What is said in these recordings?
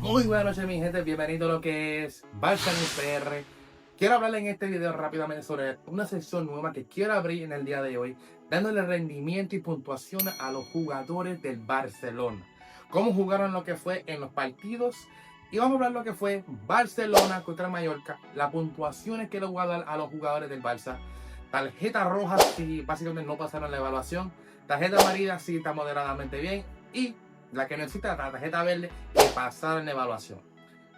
Muy buenas noches, mi gente, bienvenido a lo que es Barça News PR. Quiero hablarle en este video rápidamente sobre una sección nueva que quiero abrir en el día de hoy, dándole rendimiento y puntuación a los jugadores del Barcelona. Cómo jugaron lo que fue en los partidos y vamos a hablar lo que fue Barcelona contra Mallorca, las puntuaciones que le voy a dar a los jugadores del Barça, tarjeta roja si básicamente no pasaron la evaluación, tarjeta amarilla si está moderadamente bien y la que necesita la tarjeta verde que pasaron la evaluación.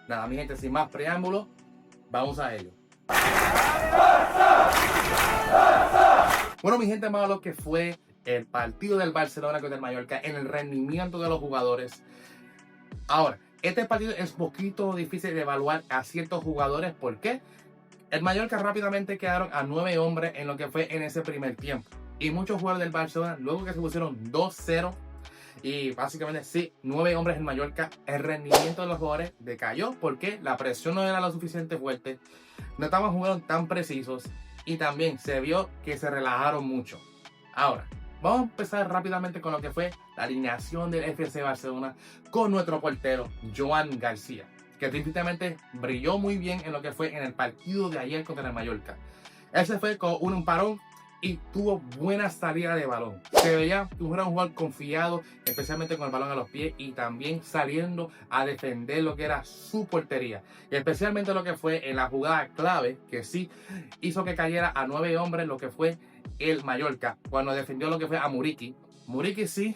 Nada, mi gente, sin más preámbulos, vamos a ello. Bueno, mi gente, vamos a lo que fue el partido del Barcelona contra el Mallorca en el rendimiento de los jugadores. Ahora, este partido es un poquito difícil de evaluar a ciertos jugadores. ¿Por qué? El Mallorca rápidamente quedaron a 9 hombres en lo que fue en ese primer tiempo. Y muchos jugadores del Barcelona, luego que se pusieron 2-0, y básicamente sí, 9 hombres en Mallorca, el rendimiento de los jugadores decayó porque la presión no era lo suficiente fuerte, no estaban jugando tan precisos y también se vio que se relajaron mucho. Ahora, vamos a empezar rápidamente con lo que fue la alineación del FC Barcelona con nuestro portero, Joan García, que definitivamente brilló muy bien en lo que fue en el partido de ayer contra el Mallorca. Él se fue con un parón y tuvo buena salida de balón. Se veía que era un jugador confiado, especialmente con el balón a los pies y también saliendo a defender lo que era su portería. Y especialmente lo que fue en la jugada clave, que sí hizo que cayera a 9 hombres lo que fue el Mallorca, cuando defendió lo que fue a Muriqi. Muriqui sí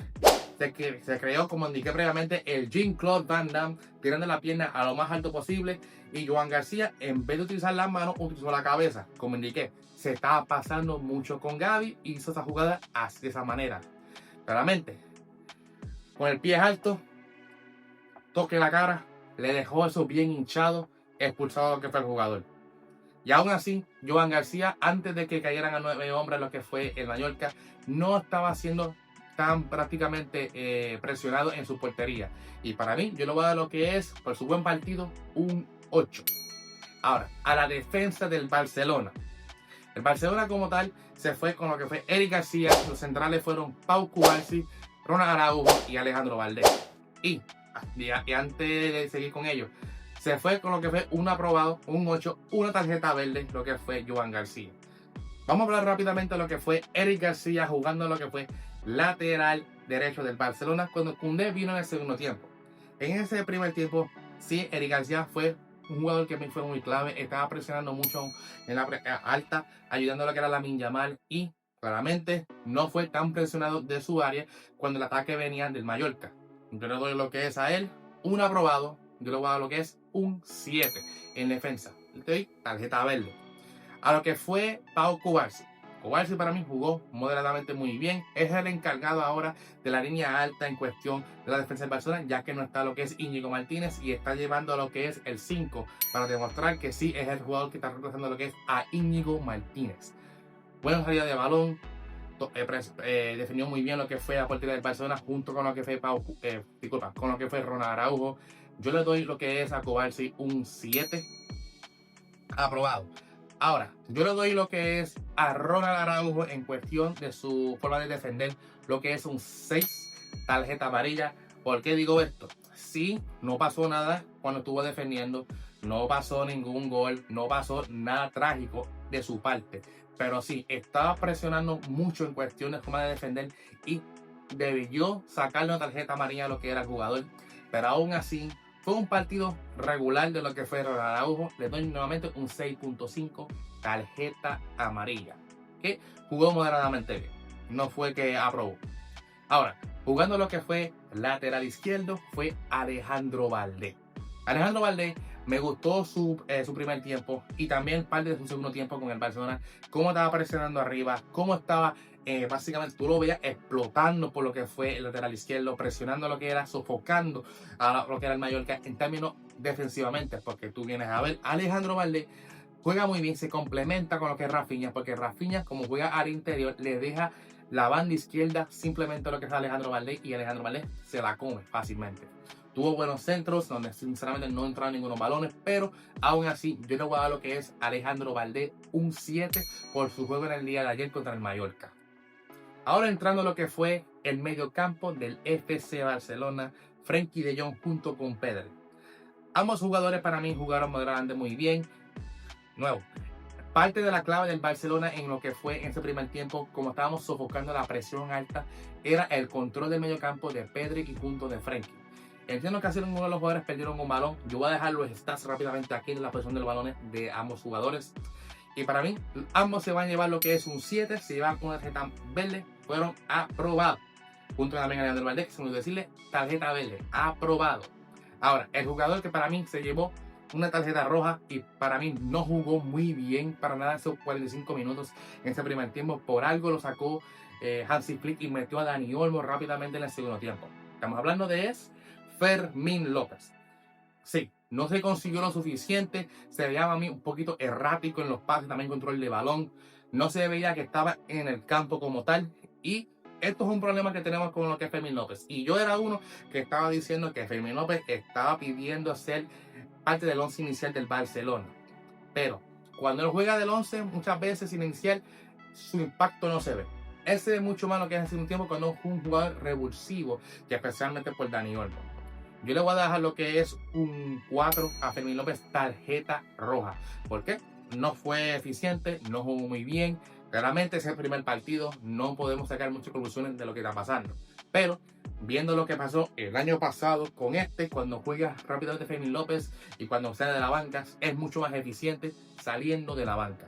se creó, como indiqué previamente, el Jean-Claude Van Damme, tirando la pierna a lo más alto posible. Y Joan García, en vez de utilizar las manos, utilizó la cabeza, como indiqué. Se estaba pasando mucho con Gavi y hizo esa jugada así, de esa manera. Claramente, con el pie alto, toque la cara, le dejó eso bien hinchado, expulsado lo que fue el jugador. Y aún así, Joan García, antes de que cayeran a 9 hombres lo que fue el Mallorca, no estaba siendo tan prácticamente presionado en su portería. Y para mí, yo le voy a dar lo que es, por su buen partido, un 8. Ahora, a la defensa del Barcelona. El Barcelona como tal se fue con lo que fue Eric García. Los centrales fueron Pau Cubarsí, Ronald Araujo y Alejandro Valdés. Y antes de seguir con ellos, se fue con lo que fue un aprobado, un 8, una tarjeta verde, lo que fue Joan García. Vamos a hablar rápidamente de lo que fue Eric García jugando lo que fue lateral derecho del Barcelona cuando Koundé vino en el segundo tiempo. En ese primer tiempo, sí, Eric García fue un jugador que me fue muy clave, estaba presionando mucho en la alta, ayudando a lo que era Lamine Yamal y claramente no fue tan presionado de su área cuando el ataque venía del Mallorca. Yo le doy lo que es a él un aprobado, yo le voy a dar lo que es un 7 en defensa. Le doy tarjeta verde. A lo que fue Pau Cubarsí. Cubarsí para mí jugó moderadamente muy bien. Es el encargado ahora de la línea alta en cuestión de la defensa del Barcelona, ya que no está lo que es Íñigo Martínez y está llevando a lo que es el 5 para demostrar que sí es el jugador que está reemplazando lo que es a Íñigo Martínez. Buena salida de balón. Definió muy bien lo que fue la portería del Barcelona junto con lo que fue con lo que fue Ronald Araujo. Yo le doy lo que es a Cubarsí un 7 aprobado. Ahora, yo le doy lo que es a Ronald Araujo en cuestión de su forma de defender, lo que es un 6, tarjeta amarilla. ¿Por qué digo esto? Sí, no pasó nada cuando estuvo defendiendo, no pasó ningún gol, no pasó nada trágico de su parte, pero sí, estaba presionando mucho en cuestión de forma de defender y debió sacarle una tarjeta amarilla a lo que era el jugador, pero aún así fue un partido regular de lo que fue Araujo. Le doy nuevamente un 6.5, tarjeta amarilla, que jugó moderadamente bien. No fue que aprobó. Ahora, jugando lo que fue lateral izquierdo, fue Alejandro Valdés. Alejandro Valdés me gustó su primer tiempo y también parte de su segundo tiempo con el Barcelona. Cómo estaba presionando arriba, cómo estaba básicamente tú lo veías explotando por lo que fue el lateral izquierdo, presionando lo que era, sofocando a lo que era el Mallorca en términos defensivamente, porque tú vienes a ver, Alejandro Valdés juega muy bien, se complementa con lo que es Rafinha, porque Rafinha como juega al interior le deja la banda izquierda simplemente lo que es Alejandro Valdés y Alejandro Valdés se la come fácilmente. Tuvo buenos centros donde sinceramente no entraron ningunos balones, pero aún así yo le voy a dar lo que es Alejandro Valdés un 7 por su juego en el día de ayer contra el Mallorca. Ahora entrando a lo que fue el mediocampo del FC Barcelona, Frenkie de Jong junto con Pedri. Ambos jugadores para mí jugaron moderadamente muy bien. Nuevo. Parte de la clave del Barcelona en lo que fue en ese primer tiempo, como estábamos sofocando la presión alta, era el control del medio campo de Pedri y junto de Frenkie. Entiendo que así uno de los jugadores perdieron un balón. Yo voy a dejar los stats rápidamente aquí en la posición del balón de ambos jugadores. Y para mí, ambos se van a llevar lo que es un 7, se llevan una tarjeta verde, fueron aprobados. Junto también a Leandro Valdés, se me olvidó decirle tarjeta verde, aprobado. Ahora, el jugador que para mí se llevó una tarjeta roja y para mí no jugó muy bien para nada esos 45 minutos en ese primer tiempo. Por algo lo sacó Hansi Flick y metió a Dani Olmo rápidamente en el segundo tiempo. Estamos hablando de Fermín López. Sí, no se consiguió lo suficiente, se veía a mí un poquito errático en los pases, también control de balón, no se veía que estaba en el campo como tal y esto es un problema que tenemos con lo que es Fermín López. Y yo era uno que estaba diciendo que Fermín López estaba pidiendo ser parte del 11 inicial del Barcelona. Pero cuando él juega del 11, muchas veces inicial, su impacto no se ve. Él se ve mucho más lo que es hace un tiempo cuando es un jugador revulsivo, y especialmente por Dani Olmo. Yo le voy a dejar lo que es un 4 a Fermín López, tarjeta roja. ¿Por qué? No fue eficiente, no jugó muy bien. Claramente ese es el primer partido, no podemos sacar muchas conclusiones de lo que está pasando. Pero viendo lo que pasó el año pasado con cuando juega rápidamente Fermín López y cuando sale de la banca, es mucho más eficiente saliendo de la banca.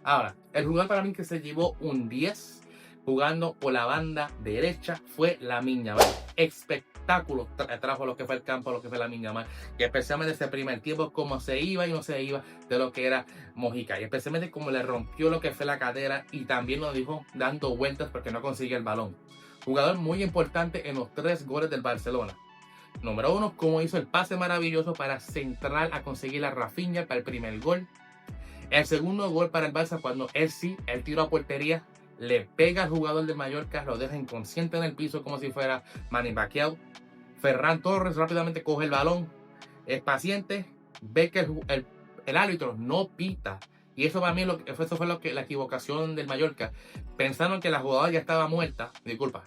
Ahora, el jugador para mí que se llevó un 10 jugando por la banda derecha fue Lamine Yamal. Espectáculo trajo lo que fue el campo, lo que fue Lamine Yamal, y especialmente ese primer tiempo, como se iba y no se iba de lo que era Mojica, y especialmente como le rompió lo que fue la cadera y también lo dijo dando vueltas porque no consigue el balón. Jugador muy importante en los 3 goles del Barcelona. Número 1, como hizo el pase maravilloso para centrar a conseguir la Rafinha para el primer gol. El segundo gol para el Barça cuando él tiro a portería, le pega al jugador del Mallorca, lo deja inconsciente en el piso como si fuera Manny Pacquiao. Ferran Torres rápidamente coge el balón, es paciente, ve que el árbitro no pita. Y eso para mí eso fue la equivocación del Mallorca. Pensaron que la jugada ya estaba muerta. Disculpa,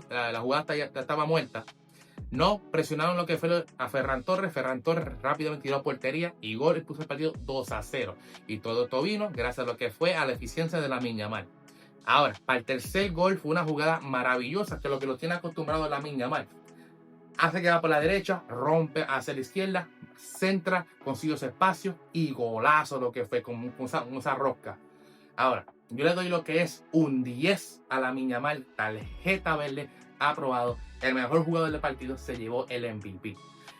la jugada ya estaba muerta. No presionaron lo que fue a Ferran Torres. Ferran Torres rápidamente tiró a portería y gol y puso el partido 2-0. Y todo esto vino gracias a lo que fue a la eficiencia de Lamine Yamal. Ahora, para el tercer gol fue una jugada maravillosa que lo tiene acostumbrado Lamine Yamal. Hace que va por la derecha, rompe hacia la izquierda, centra, consigue ese espacio y golazo lo que fue con esa rosca. Ahora, yo le doy lo que es un 10 a Lamine Yamal, tarjeta verde, aprobado. El mejor jugador del partido se llevó el MVP.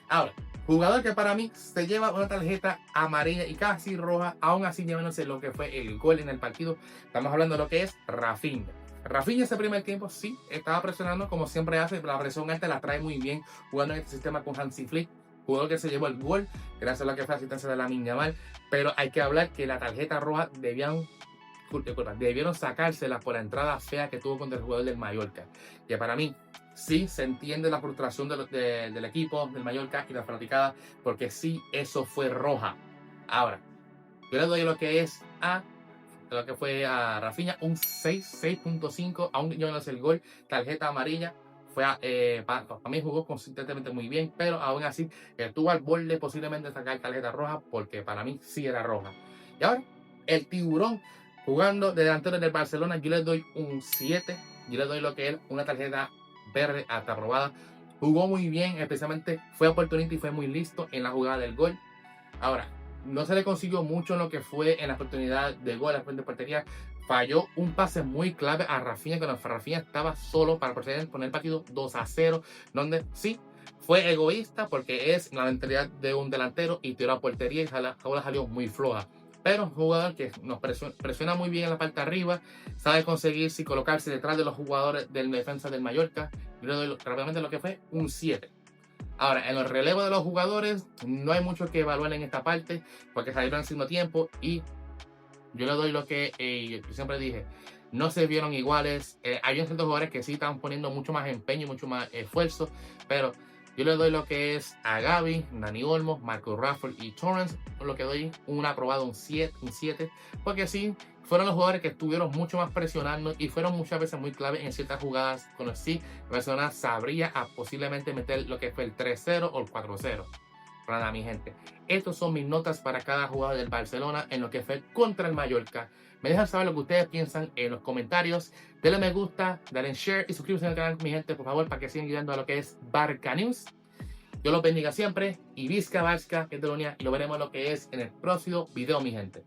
Ahora, jugador que para mí se lleva una tarjeta amarilla y casi roja, aún así llevándose lo que fue el gol en el partido. Estamos hablando de lo que es Rafinha. Rafinha ese primer tiempo sí estaba presionando como siempre hace, la presión alta la trae muy bien jugando en este sistema con Hansi Flick. Jugador que se llevó el gol gracias a lo que fue la asistencia de Lamine Yamal. Pero hay que hablar que la tarjeta roja debieron sacársela por la entrada fea que tuvo contra el jugador del Mallorca. Que para mí sí se entiende la frustración del equipo del Mallorca y la fanaticada, porque sí, eso fue roja. Ahora, yo le doy lo que es lo que fue a Rafinha un 6.5, aún no es el gol, tarjeta amarilla. Para mí jugó consistentemente muy bien, pero aún así estuvo al borde posiblemente de sacar tarjeta roja, porque para mí sí era roja. Y ahora, el tiburón jugando de delantero del Barcelona, yo le doy un 7. Yo le doy lo que es una tarjeta verde hasta aprobada. Jugó muy bien, especialmente fue oportunista y fue muy listo en la jugada del gol. Ahora, no se le consiguió mucho en lo que fue en la oportunidad de gol, la frente de portería. Falló un pase muy clave a Rafinha, cuando Rafinha estaba solo para poner el partido 2-0, donde sí fue egoísta porque es la mentalidad de un delantero y tiró a portería y la bola salió muy floja. Pero un jugador que nos presiona muy bien en la parte de arriba, sabe conseguir colocarse detrás de los jugadores del defensa del Mallorca. Yo le doy rápidamente lo que fue un 7. Ahora, en los relevos de los jugadores, no hay mucho que evaluar en esta parte, porque salieron en segundo tiempo y yo le doy lo que yo siempre dije, no se vieron iguales. Hay ciertos jugadores que sí están poniendo mucho más empeño, mucho más esfuerzo, pero yo le doy lo que es a Gavi, Dani Olmo, Marcus Rashford y Torrens, por lo que doy un aprobado, un 7, porque sí, fueron los jugadores que estuvieron mucho más presionando y fueron muchas veces muy clave en ciertas jugadas con los sí, Barcelona sabría posiblemente meter lo que fue el 3-0 o el 4-0. Pero nada, mi gente, estos son mis notas para cada jugador del Barcelona en lo que fue contra el Mallorca. Me dejan saber lo que ustedes piensan en los comentarios. Denle me gusta, denle share y suscríbanse al canal, mi gente, por favor, para que sigan ayudando a lo que es Barca News. Dios los bendiga siempre y Visca Barca, Cataluña, y lo veremos lo que es en el próximo video, mi gente.